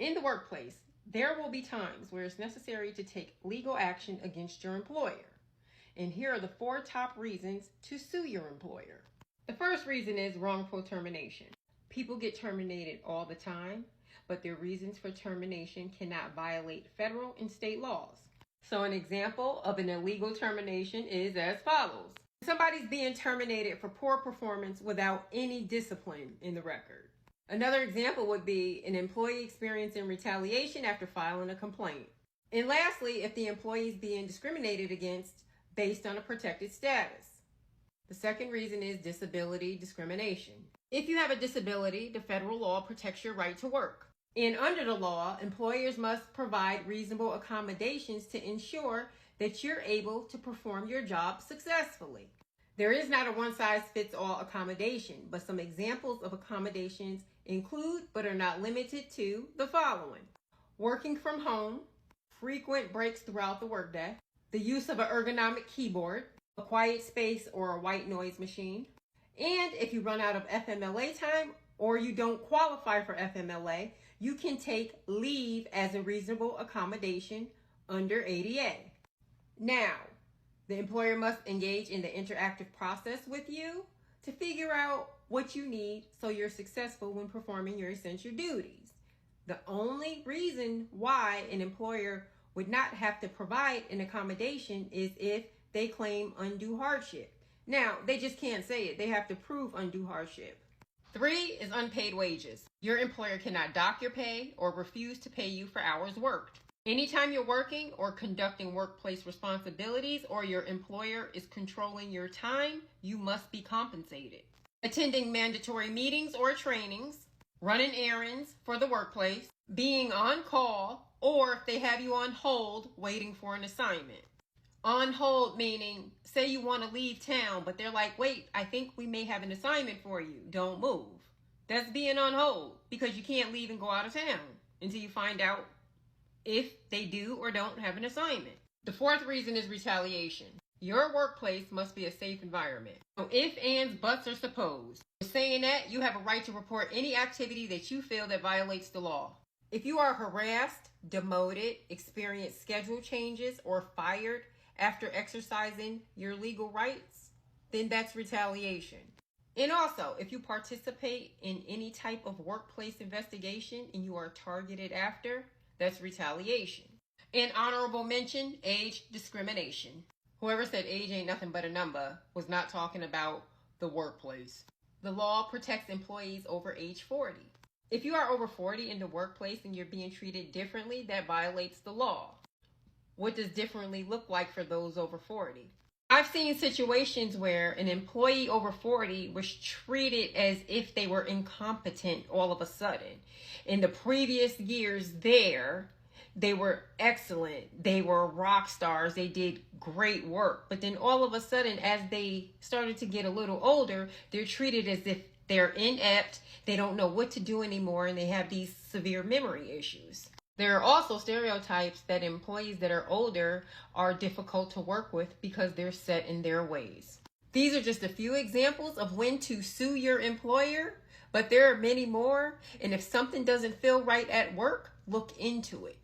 In the workplace, there will be times where it's necessary to take legal action against your employer. And here are the 4 top reasons to sue your employer. The first reason is wrongful termination. People get terminated all the time, but their reasons for termination cannot violate federal and state laws. So an example of an illegal termination is as follows. Somebody's being terminated for poor performance without any discipline in the record. Another example would be an employee experiencing retaliation after filing a complaint. And lastly, if the employee is being discriminated against based on a protected status. The second reason is disability discrimination. If you have a disability, the federal law protects your right to work. And under the law, employers must provide reasonable accommodations to ensure that you're able to perform your job successfully. There is not a one-size-fits-all accommodation, but some examples of accommodations include, but are not limited to, the following. Working from home, frequent breaks throughout the workday, the use of an ergonomic keyboard, a quiet space or a white noise machine, and if you run out of FMLA time or you don't qualify for FMLA, you can take leave as a reasonable accommodation under ADA. Now, the employer must engage in the interactive process with you to figure out what you need so you're successful when performing your essential duties. The only reason why an employer would not have to provide an accommodation is if they claim undue hardship. Now, they just can't say it. They have to prove undue hardship. 3 is unpaid wages. Your employer cannot dock your pay or refuse to pay you for hours worked. Anytime you're working or conducting workplace responsibilities or your employer is controlling your time, you must be compensated. Attending mandatory meetings or trainings, running errands for the workplace, being on call, or if they have you on hold waiting for an assignment. On hold meaning, say you want to leave town, but they're like, wait, I think we may have an assignment for you. Don't move. That's being on hold because you can't leave and go out of town until you find out if they do or don't have an assignment. The 4th reason is retaliation. Your workplace must be a safe environment. So if, ands, buts are supposed. Saying that, you have a right to report any activity that you feel that violates the law. If you are harassed, demoted, experience schedule changes, or fired after exercising your legal rights, then that's retaliation. And also, if you participate in any type of workplace investigation and you are targeted after, that's retaliation. And honorable mention, age discrimination. Whoever said age ain't nothing but a number was not talking about the workplace. The law protects employees over age 40. If you are over 40 in the workplace and you're being treated differently, that violates the law. What does differently look like for those over 40? I've seen situations where an employee over 40 was treated as if they were incompetent all of a sudden. In the previous years there, they were excellent. They were rock stars. They did great work. But then all of a sudden, as they started to get a little older, they're treated as if they're inept. They don't know what to do anymore, and they have these severe memory issues. There are also stereotypes that employees that are older are difficult to work with because they're set in their ways. These are just a few examples of when to sue your employer, but there are many more. And if something doesn't feel right at work, look into it.